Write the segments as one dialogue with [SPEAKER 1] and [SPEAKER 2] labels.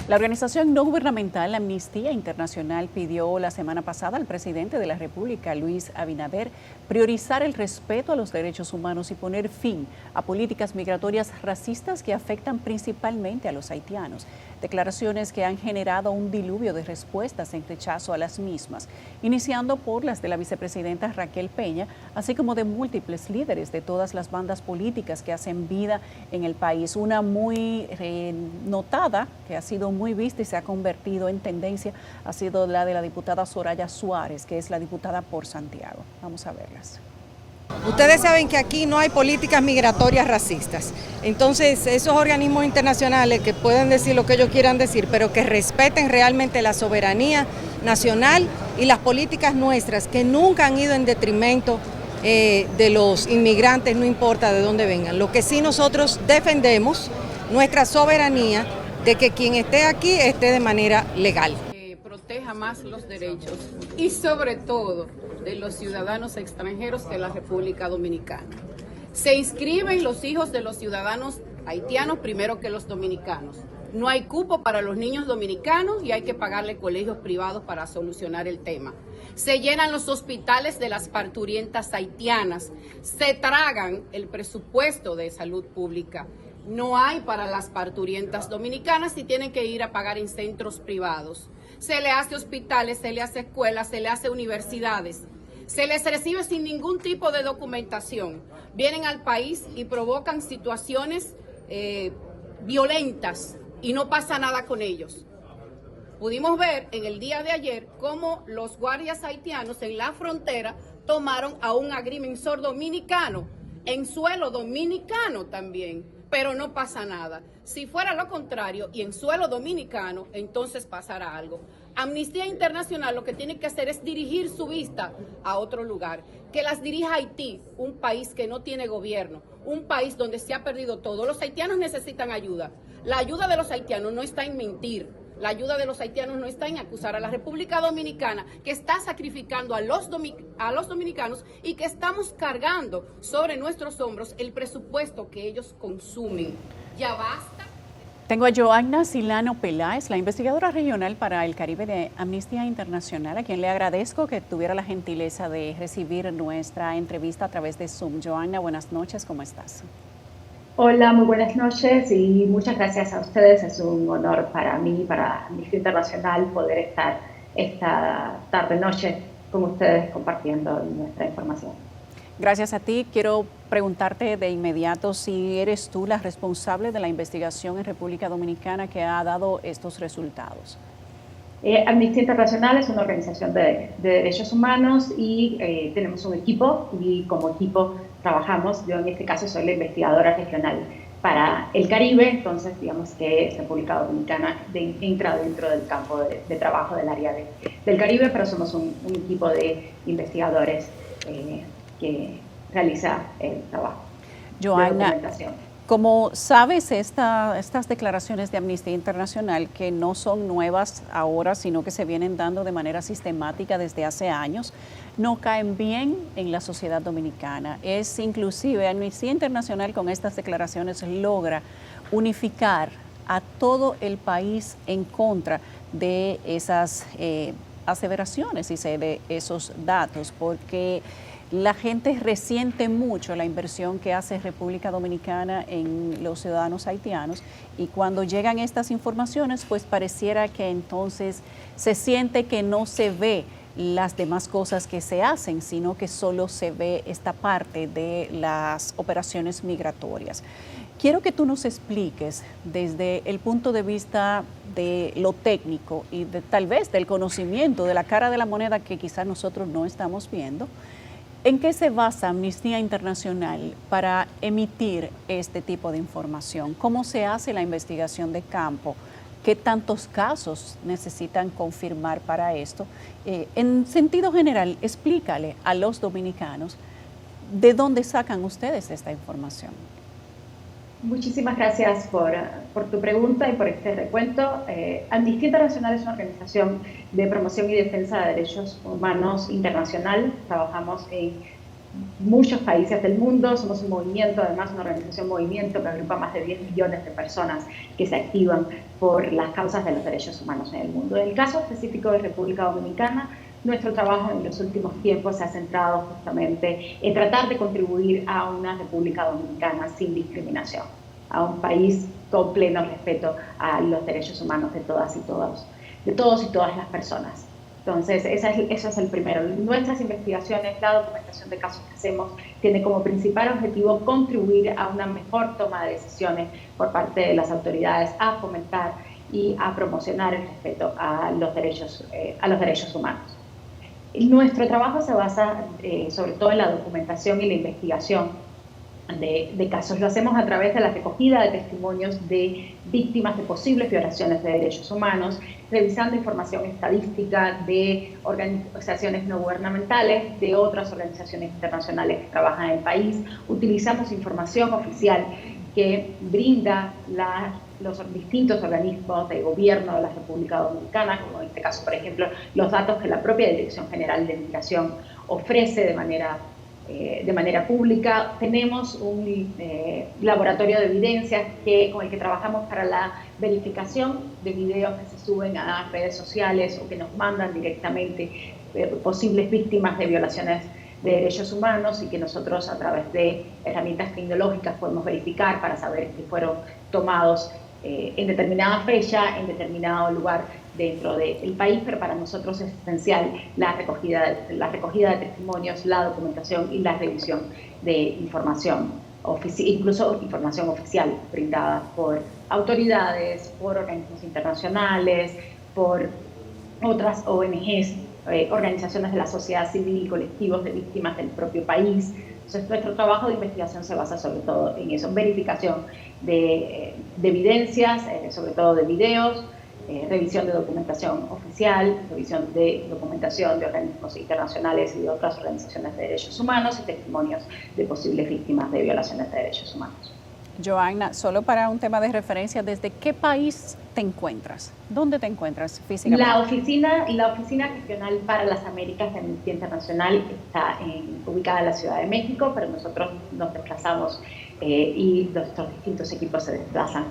[SPEAKER 1] La organización no gubernamental Amnistía Internacional pidió la semana pasada al presidente de la República, Luis Abinader, priorizar el respeto a los derechos humanos y poner fin a políticas migratorias racistas que afectan principalmente a los haitianos. Declaraciones que han generado un diluvio de respuestas en rechazo a las mismas, iniciando por las de la vicepresidenta Raquel Peña, así como de múltiples líderes de todas las bandas políticas que hacen vida en el país. Una muy notada, que ha sido muy vista y se ha convertido en tendencia, ha sido la de la diputada Soraya Suárez, que es la diputada por Santiago. Vamos a verlas.
[SPEAKER 2] Ustedes saben que aquí no hay políticas migratorias racistas. Entonces, esos organismos internacionales que pueden decir lo que ellos quieran decir, pero que respeten realmente la soberanía nacional y las políticas nuestras, que nunca han ido en detrimento de los inmigrantes, no importa de dónde vengan. Lo que sí nosotros defendemos, nuestra soberanía, de que quien esté aquí esté de manera legal.
[SPEAKER 3] Proteja más los derechos y sobre todo de los ciudadanos extranjeros de la República Dominicana. Se inscriben los hijos de los ciudadanos haitianos primero que los dominicanos. No hay cupo para los niños dominicanos y hay que pagarle colegios privados para solucionar el tema. Se llenan los hospitales de las parturientas haitianas. Se tragan el presupuesto de salud pública. No hay para las parturientas dominicanas y tienen que ir a pagar en centros privados. Se le hace hospitales, se le hace escuelas, se le hace universidades. Se les recibe sin ningún tipo de documentación. Vienen al país y provocan situaciones violentas y no pasa nada con ellos. Pudimos ver en el día de ayer cómo los guardias haitianos en la frontera tomaron a un agrimensor dominicano, en suelo dominicano también, pero no pasa nada. Si fuera lo contrario y en suelo dominicano, entonces pasará algo. Amnistía Internacional lo que tiene que hacer es dirigir su vista a otro lugar, que las dirija Haití, un país que no tiene gobierno, un país donde se ha perdido todo. Los haitianos necesitan ayuda. La ayuda de los haitianos no está en mentir. La ayuda de los haitianos no está en acusar a la República Dominicana, que está sacrificando a los dominicanos y que estamos cargando sobre nuestros hombros el presupuesto que ellos consumen. Ya basta.
[SPEAKER 1] Tengo a Joanna Silano Peláez, la investigadora regional para el Caribe de Amnistía Internacional, a quien le agradezco que tuviera la gentileza de recibir nuestra entrevista a través de Zoom. Joanna, buenas noches, ¿cómo estás?
[SPEAKER 4] Hola, muy buenas noches y muchas gracias a ustedes. Es un honor para mí, para Amnistía Internacional, poder estar esta tarde-noche con ustedes compartiendo nuestra información.
[SPEAKER 1] Gracias a ti. Quiero preguntarte de inmediato si eres tú la responsable de la investigación en República Dominicana que ha dado estos resultados.
[SPEAKER 4] Amnistía Internacional es una organización de derechos humanos y tenemos un equipo y como equipo trabajamos. Yo en este caso soy la investigadora regional para el Caribe, entonces digamos que República Dominicana entra dentro del campo de trabajo del área del Caribe, pero somos un equipo de investigadores que realiza el trabajo
[SPEAKER 1] Joanna,
[SPEAKER 4] de documentación.
[SPEAKER 1] Como sabes, estas declaraciones de Amnistía Internacional, que no son nuevas ahora, sino que se vienen dando de manera sistemática desde hace años, no caen bien en la sociedad dominicana. Es inclusive Amnistía Internacional con estas declaraciones logra unificar a todo el país en contra de esas aseveraciones y de esos datos, porque la gente resiente mucho la inversión que hace República Dominicana en los ciudadanos haitianos y cuando llegan estas informaciones, pues pareciera que entonces se siente que no se ve las demás cosas que se hacen, sino que solo se ve esta parte de las operaciones migratorias. Quiero que tú nos expliques desde el punto de vista de lo técnico y tal vez del conocimiento de la cara de la moneda que quizás nosotros no estamos viendo. ¿En qué se basa Amnistía Internacional para emitir este tipo de información? ¿Cómo se hace la investigación de campo? ¿Qué tantos casos necesitan confirmar para esto? En sentido general, explícale a los dominicanos de dónde sacan ustedes esta información.
[SPEAKER 4] Muchísimas gracias por tu pregunta y por este recuento. Amnistía Internacional es una organización de promoción y defensa de derechos humanos internacional. Trabajamos en muchos países del mundo. Somos un movimiento, además una organización movimiento que agrupa más de 10 millones de personas que se activan por las causas de los derechos humanos en el mundo. En el caso específico de República Dominicana, nuestro trabajo en los últimos tiempos se ha centrado justamente en tratar de contribuir a una República Dominicana sin discriminación, a un país con pleno respeto a los derechos humanos de todas y todos, de todos y todas las personas. Entonces, ese es el primero. Nuestras investigaciones, la documentación de casos que hacemos, tiene como principal objetivo contribuir a una mejor toma de decisiones por parte de las autoridades, a fomentar y a promocionar el respeto a los derechos humanos. Nuestro trabajo se basa sobre todo en la documentación y la investigación de casos. Lo hacemos a través de la recogida de testimonios de víctimas de posibles violaciones de derechos humanos, revisando información estadística de organizaciones no gubernamentales, de otras organizaciones internacionales que trabajan en el país. Utilizamos información oficial que brinda los distintos organismos de gobierno de la República Dominicana, como en este caso, por ejemplo, los datos que la propia Dirección General de Migración ofrece de manera pública. Tenemos un laboratorio de evidencias con el que trabajamos para la verificación de videos que se suben a redes sociales o que nos mandan directamente posibles víctimas de violaciones de derechos humanos, y que nosotros a través de herramientas tecnológicas podemos verificar para saber que fueron tomados en determinada fecha, en determinado lugar dentro del país. Pero para nosotros es esencial la recogida de testimonios, la documentación y la revisión de información, incluso información oficial brindada por autoridades, por organismos internacionales, por otras ONGs, organizaciones de la sociedad civil, colectivos de víctimas del propio país. Entonces, nuestro trabajo de investigación se basa sobre todo en eso, en verificación de evidencias, sobre todo de videos, revisión de documentación oficial, revisión de documentación de organismos internacionales y de otras organizaciones de derechos humanos, y testimonios de posibles víctimas de violaciones de derechos humanos.
[SPEAKER 1] Joanna, solo para un tema de referencia, ¿desde qué país te encuentras? ¿Dónde te encuentras físicamente?
[SPEAKER 4] La oficina regional para las Américas de Amnistía Internacional está ubicada en la Ciudad de México, pero nosotros nos desplazamos y nuestros distintos equipos se desplazan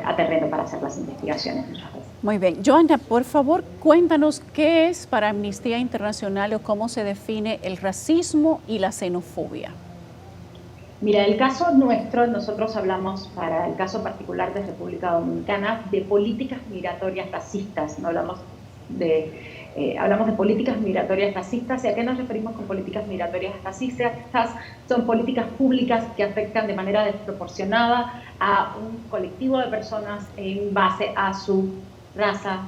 [SPEAKER 4] a terreno para hacer las investigaciones muchas veces.
[SPEAKER 1] Muy bien. Joanna, por favor, cuéntanos qué es para Amnistía Internacional o cómo se define el racismo y la xenofobia.
[SPEAKER 4] Mira, el caso nuestro, nosotros hablamos, para el caso particular de República Dominicana, de políticas migratorias racistas. No hablamos de políticas migratorias racistas. ¿Y a qué nos referimos con políticas migratorias racistas? Estas son políticas públicas que afectan de manera desproporcionada a un colectivo de personas en base a su raza,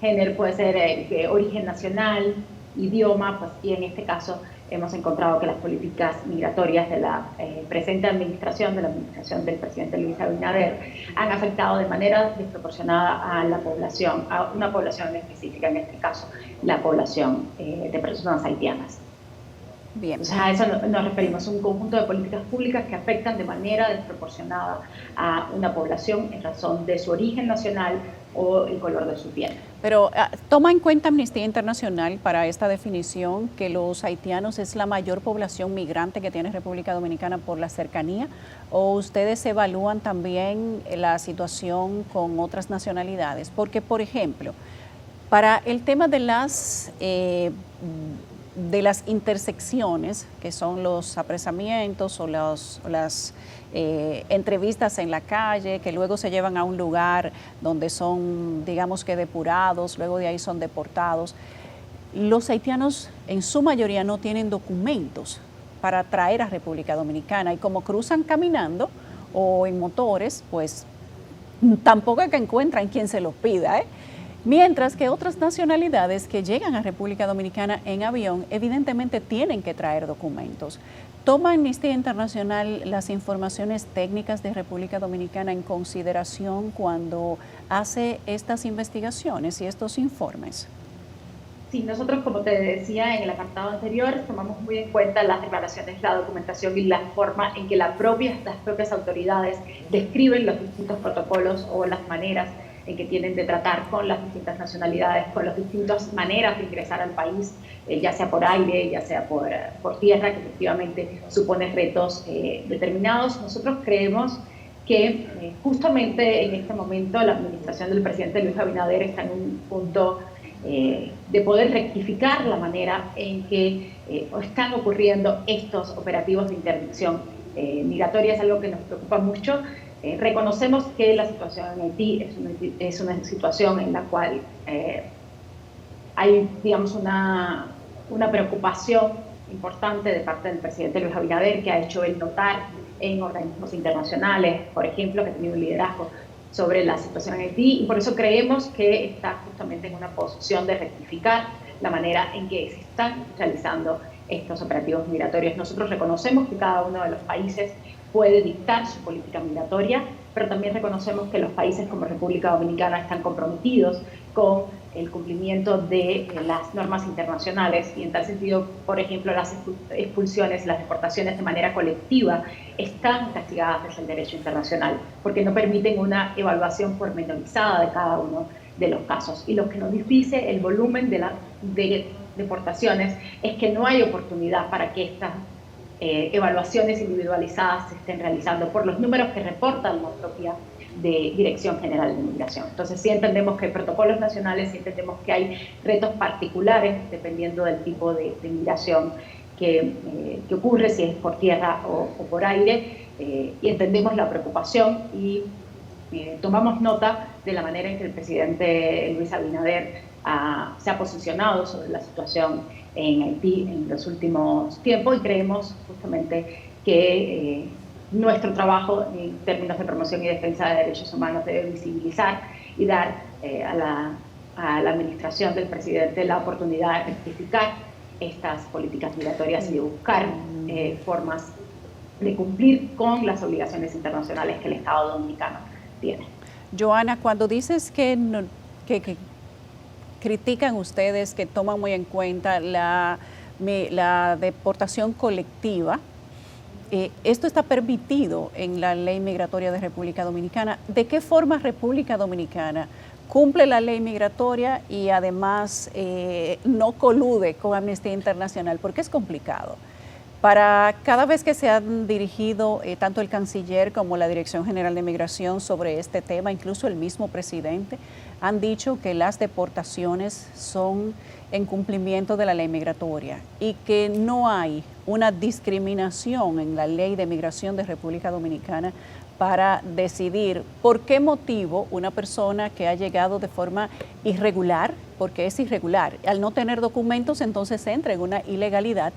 [SPEAKER 4] género, puede ser origen nacional, idioma, pues, y en este caso hemos encontrado que las políticas migratorias de la presente administración, de la administración del presidente Luis Abinader, han afectado de manera desproporcionada a la población, a una población específica, en este caso la población de personas haitianas.
[SPEAKER 1] Bien.
[SPEAKER 4] O sea, a eso nos referimos, un conjunto de políticas públicas que afectan de manera desproporcionada a una población en razón de su origen nacional o el color de su piel.
[SPEAKER 1] Pero toma en cuenta Amnistía Internacional para esta definición que los haitianos es la mayor población migrante que tiene República Dominicana por la cercanía, o ustedes evalúan también la situación con otras nacionalidades, porque por ejemplo, para el tema de las intersecciones, que son los apresamientos o las entrevistas en la calle, que luego se llevan a un lugar donde son, digamos que depurados, luego de ahí son deportados. Los haitianos en su mayoría no tienen documentos para traer a República Dominicana, y como cruzan caminando o en motores, pues tampoco es que encuentran quien se los pida, Mientras que otras nacionalidades que llegan a República Dominicana en avión evidentemente tienen que traer documentos. ¿Toma Amnistía Internacional las informaciones técnicas de República Dominicana en consideración cuando hace estas investigaciones y estos informes?
[SPEAKER 4] Sí, nosotros, como te decía en el apartado anterior, tomamos muy en cuenta las declaraciones, la documentación y la forma en que las propias autoridades describen los distintos protocolos o las maneras en que tienen de tratar con las distintas nacionalidades, con las distintas maneras de ingresar al país, ya sea por aire, ya sea por tierra, que efectivamente supone retos determinados. Nosotros creemos que justamente en este momento la administración del presidente Luis Abinader está en un punto de poder rectificar la manera en que están ocurriendo estos operativos de interdicción migratoria. Es algo que nos preocupa mucho. Reconocemos que la situación en Haití es una situación en la cual hay, digamos, una preocupación importante de parte del presidente Luis Abinader, que ha hecho él notar en organismos internacionales, por ejemplo, que ha tenido un liderazgo sobre la situación en Haití, y por eso creemos que está justamente en una posición de rectificar la manera en que se están realizando estos operativos migratorios. Nosotros reconocemos que cada uno de los países puede dictar su política migratoria, pero también reconocemos que los países como República Dominicana están comprometidos con el cumplimiento de las normas internacionales, y en tal sentido, por ejemplo, las expulsiones, las deportaciones de manera colectiva están castigadas desde el derecho internacional, porque no permiten una evaluación pormenorizada de cada uno de los casos. Y lo que nos dice el volumen de deportaciones es que no hay oportunidad para que estas evaluaciones individualizadas se estén realizando por los números que reportan la propia de Dirección General de Migración. Entonces sí entendemos que hay protocolos nacionales, sí entendemos que hay retos particulares dependiendo del tipo de migración que ocurre, si es por tierra o por aire, y entendemos la preocupación y tomamos nota de la manera en que el presidente Luis Abinader se ha posicionado sobre la situación en Haití en los últimos tiempos, y creemos justamente que nuestro trabajo en términos de promoción y defensa de derechos humanos debe visibilizar y dar a la administración del presidente la oportunidad de rectificar estas políticas migratorias y de buscar formas de cumplir con las obligaciones internacionales que el Estado dominicano tiene.
[SPEAKER 1] Joana, cuando dices que critican ustedes, que toman muy en cuenta la deportación colectiva, esto está permitido en la ley migratoria de República Dominicana. ¿De qué forma República Dominicana cumple la ley migratoria y además no colude con Amnistía Internacional? Porque es complicado. Para cada vez que se han dirigido tanto el canciller como la Dirección General de Migración sobre este tema, incluso el mismo presidente, han dicho que las deportaciones son en cumplimiento de la ley migratoria y que no hay una discriminación en la ley de migración de República Dominicana para decidir por qué motivo una persona que ha llegado de forma irregular, porque es irregular, al no tener documentos entonces entra en una ilegalidad,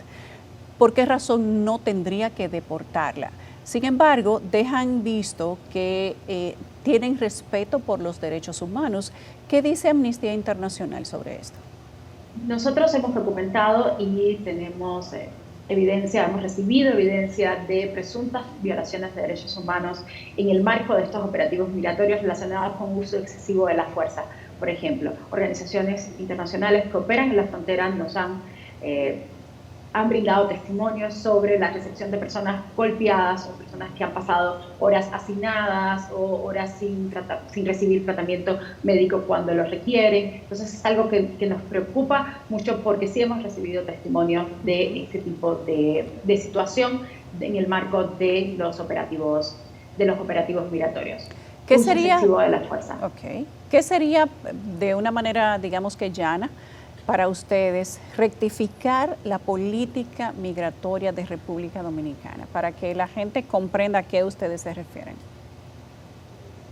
[SPEAKER 1] ¿por qué razón no tendría que deportarla? Sin embargo, dejan visto que tienen respeto por los derechos humanos. ¿Qué dice Amnistía Internacional sobre esto?
[SPEAKER 4] Nosotros hemos documentado y tenemos evidencia, hemos recibido evidencia de presuntas violaciones de derechos humanos en el marco de estos operativos migratorios relacionados con uso excesivo de la fuerza. Por ejemplo, organizaciones internacionales que operan en la frontera nos han brindado testimonios sobre la recepción de personas golpeadas o personas que han pasado horas hacinadas o horas sin recibir tratamiento médico cuando lo requieren. Entonces es algo que nos preocupa mucho, porque sí hemos recibido testimonios de este tipo de situación en el marco de los operativos migratorios.
[SPEAKER 1] ¿Qué sería?
[SPEAKER 4] Uso excesivo de la fuerza.
[SPEAKER 1] Okay. ¿Qué sería, de una manera, digamos que llana, para ustedes rectificar la política migratoria de República Dominicana, para que la gente comprenda a qué ustedes se refieren?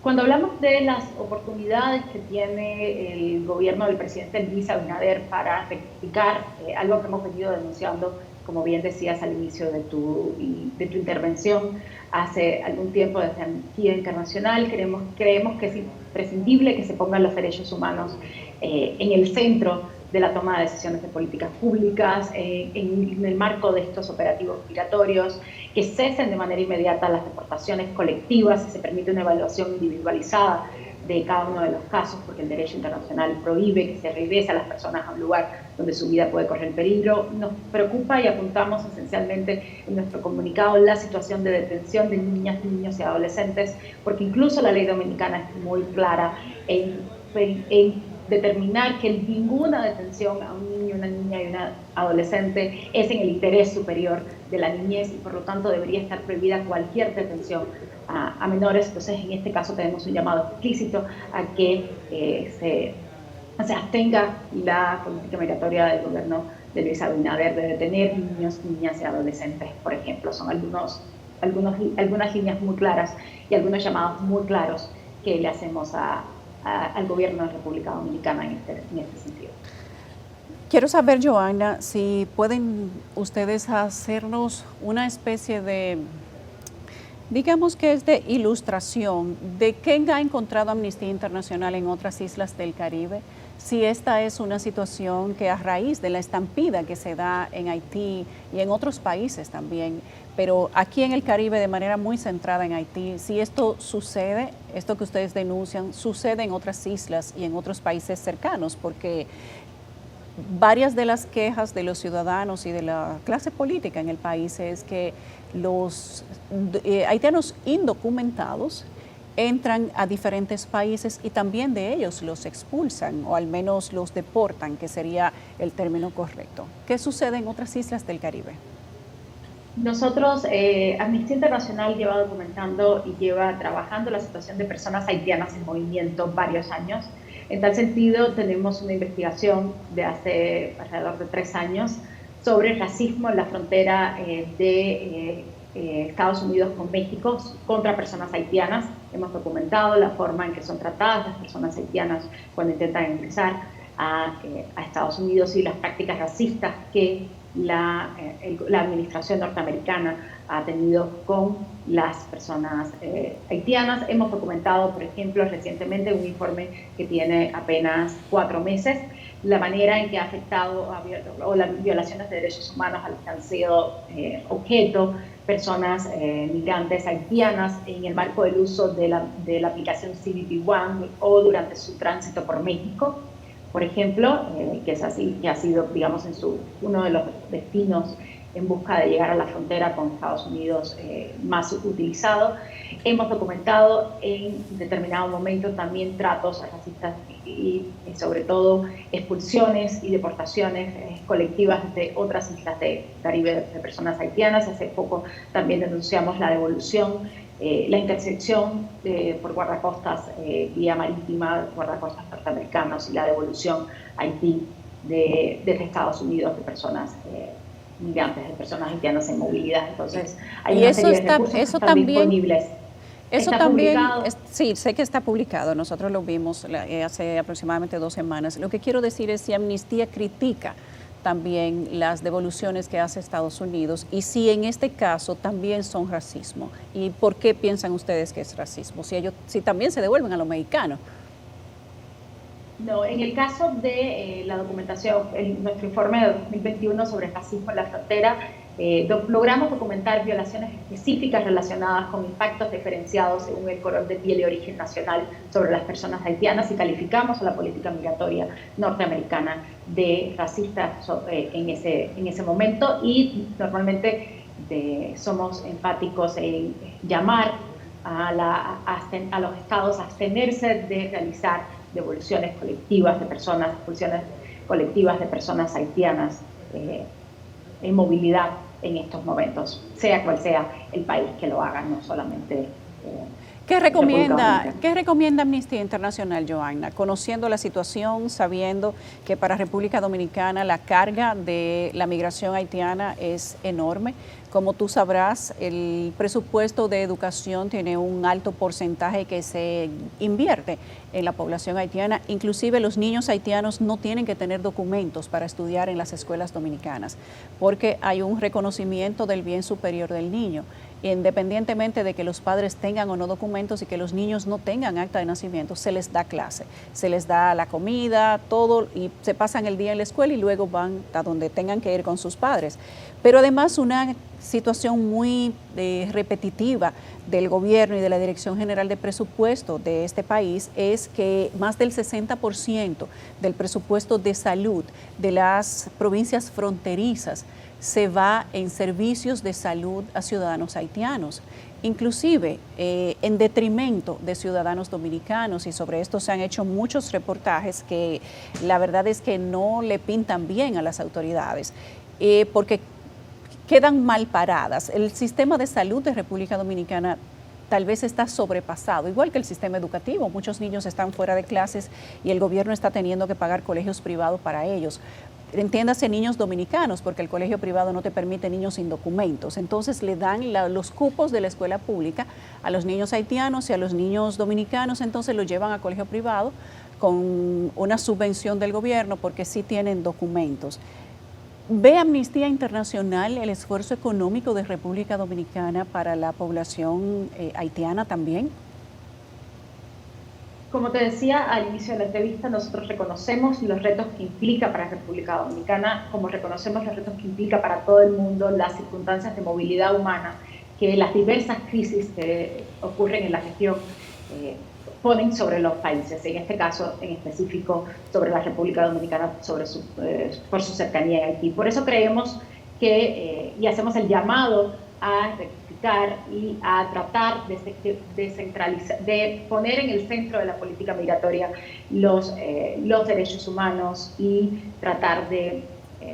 [SPEAKER 4] Cuando hablamos de las oportunidades que tiene el gobierno del presidente Luis Abinader para rectificar algo que hemos venido denunciando, como bien decías al inicio de tu intervención, hace algún tiempo desde Amnistía Internacional, creemos que es imprescindible que se pongan los derechos humanos en el centro de la toma de decisiones de políticas públicas, en el marco de estos operativos migratorios, que cesen de manera inmediata las deportaciones colectivas y se permite una evaluación individualizada de cada uno de los casos, porque el derecho internacional prohíbe que se regrese a las personas a un lugar donde su vida puede correr peligro. Nos preocupa y apuntamos esencialmente en nuestro comunicado la situación de detención de niñas, niños y adolescentes, porque incluso la ley dominicana es muy clara en determinar que ninguna detención a un niño, una niña y una adolescente es en el interés superior de la niñez y por lo tanto debería estar prohibida cualquier detención a menores. Entonces, en este caso tenemos un llamado explícito a que se abstenga la política migratoria del gobierno de Luis Abinader de detener niños, niñas y adolescentes, por ejemplo. Son algunas líneas muy claras y algunos llamados muy claros que le hacemos al gobierno de República Dominicana en este sentido.
[SPEAKER 1] Quiero saber, Joanna, si pueden ustedes hacernos una especie de, digamos que es de ilustración de qué ha encontrado Amnistía Internacional en otras islas del Caribe, si esta es una situación que a raíz de la estampida que se da en Haití y en otros países también, pero aquí en el Caribe de manera muy centrada en Haití, si esto sucede, esto que ustedes denuncian, sucede en otras islas y en otros países cercanos, porque varias de las quejas de los ciudadanos y de la clase política en el país es que los haitianos indocumentados entran a diferentes países y también de ellos los expulsan o al menos los deportan, que sería el término correcto. ¿Qué sucede en otras islas del Caribe?
[SPEAKER 4] Nosotros, Amnistía Internacional lleva documentando y lleva trabajando la situación de personas haitianas en movimiento varios años. En tal sentido, tenemos una investigación de hace alrededor de 3 años sobre racismo en la frontera de Estados Unidos con México contra personas haitianas. Hemos documentado la forma en que son tratadas las personas haitianas cuando intentan ingresar a Estados Unidos y las prácticas racistas que la administración norteamericana ha tenido con las personas haitianas. Hemos documentado, por ejemplo, recientemente un informe que tiene apenas 4 meses, la manera en que ha afectado o las violaciones de derechos humanos a las que han sido objeto personas migrantes haitianas en el marco del uso de la aplicación CBP One o durante su tránsito por México, por ejemplo, que ha sido, digamos, uno de los destinos en busca de llegar a la frontera con Estados Unidos más utilizado. Hemos documentado en determinado momento también tratos racistas y sobre todo expulsiones y deportaciones colectivas de otras islas de Caribe de personas haitianas. Hace poco también denunciamos la devolución, la intersección por guardacostas vía marítima, guardacostas norteamericanos y la devolución a Haití desde Estados Unidos de personas migrantes, de personas haitianas en movilidad. Entonces, hay una serie de recursos que están disponibles.
[SPEAKER 1] Eso también, sí, sé que está publicado, nosotros lo vimos hace aproximadamente 2 semanas. Lo que quiero decir es si Amnistía critica también las devoluciones que hace Estados Unidos y si en este caso también son racismo. ¿Y por qué piensan ustedes que es racismo? Si también se devuelven a los mexicanos.
[SPEAKER 4] No, en el caso de la documentación, nuestro informe de 2021 sobre racismo en la frontera, logramos documentar violaciones específicas relacionadas con impactos diferenciados según el color de piel y origen nacional sobre las personas haitianas y calificamos a la política migratoria norteamericana de racista en ese momento y normalmente somos enfáticos en llamar a los estados a abstenerse de realizar devoluciones colectivas de personas, expulsiones colectivas de personas haitianas en movilidad en estos momentos, sea cual sea el país que lo haga, no solamente
[SPEAKER 1] ¿Qué recomienda Amnistía Internacional, Joanna? Conociendo la situación, sabiendo que para República Dominicana la carga de la migración haitiana es enorme. Como tú sabrás, el presupuesto de educación tiene un alto porcentaje que se invierte en la población haitiana. Inclusive los niños haitianos no tienen que tener documentos para estudiar en las escuelas dominicanas, porque hay un reconocimiento del bien superior del niño. Independientemente de que los padres tengan o no documentos y que los niños no tengan acta de nacimiento, se les da clase, se les da la comida, todo, y se pasan el día en la escuela y luego van a donde tengan que ir con sus padres. Pero además una situación muy repetitiva del gobierno y de la Dirección General de Presupuesto de este país es que más del 60% del presupuesto de salud de las provincias fronterizas se va en servicios de salud a ciudadanos haitianos, inclusive en detrimento de ciudadanos dominicanos, y sobre esto se han hecho muchos reportajes que la verdad es que no le pintan bien a las autoridades, porque quedan mal paradas. El sistema de salud de República Dominicana tal vez está sobrepasado, igual que el sistema educativo. Muchos niños están fuera de clases y el gobierno está teniendo que pagar colegios privados para ellos. Entiéndase niños dominicanos, porque el colegio privado no te permite niños sin documentos. Entonces le dan los cupos de la escuela pública a los niños haitianos y a los niños dominicanos, entonces los llevan a colegio privado con una subvención del gobierno porque sí tienen documentos. ¿Ve Amnistía Internacional el esfuerzo económico de República Dominicana para la población haitiana también?
[SPEAKER 4] Como te decía al inicio de la entrevista, nosotros reconocemos los retos que implica para República Dominicana, como reconocemos los retos que implica para todo el mundo las circunstancias de movilidad humana, que las diversas crisis que ocurren en la región ponen sobre los países, en este caso en específico sobre la República Dominicana, por su cercanía a Haití. Por eso creemos que, y hacemos el llamado a rectificar y a tratar de poner en el centro de la política migratoria los derechos humanos y tratar de,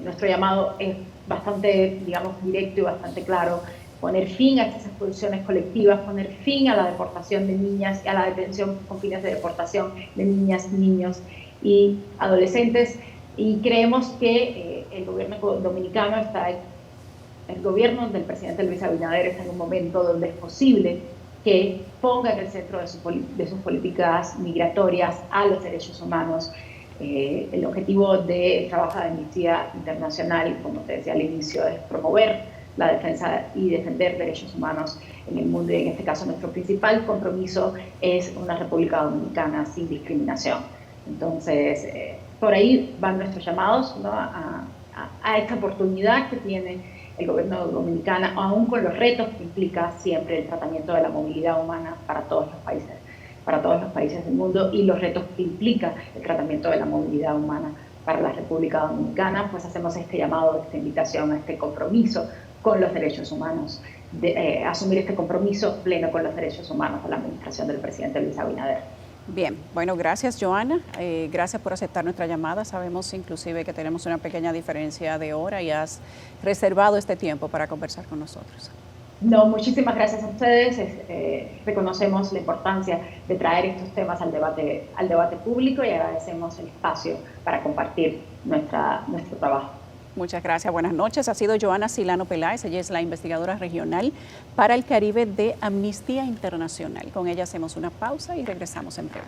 [SPEAKER 4] nuestro llamado es bastante, digamos, directo y bastante claro, poner fin a estas expulsiones colectivas, poner fin a la deportación de niñas y a la detención con fines de deportación de niñas, niños y adolescentes. Y creemos que el gobierno dominicano el gobierno del presidente Luis Abinader está en un momento donde es posible que ponga en el centro de sus políticas migratorias a los derechos humanos. El objetivo del trabajo de Amnistía Internacional, como te decía al inicio, es promover la defensa y defender derechos humanos en el mundo, y en este caso nuestro principal compromiso es una República Dominicana sin discriminación. Entonces, por ahí van nuestros llamados, ¿no? a esta oportunidad que tiene el gobierno dominicano, aún con los retos que implica siempre el tratamiento de la movilidad humana para todos los países del mundo, y los retos que implica el tratamiento de la movilidad humana para la República Dominicana, pues hacemos este llamado, esta invitación a este compromiso con los derechos humanos, de asumir este compromiso pleno con los derechos humanos de la administración del presidente Luis Abinader.
[SPEAKER 1] Bien, bueno, gracias Joana, gracias por aceptar nuestra llamada. Sabemos inclusive que tenemos una pequeña diferencia de hora y has reservado este tiempo para conversar con nosotros.
[SPEAKER 4] No, muchísimas gracias a ustedes. Reconocemos la importancia de traer estos temas al debate público y agradecemos el espacio para compartir nuestro trabajo.
[SPEAKER 1] Muchas gracias, buenas noches. Ha sido Joana Silano Peláez, ella es la investigadora regional para el Caribe de Amnistía Internacional. Con ella hacemos una pausa y regresamos en breve.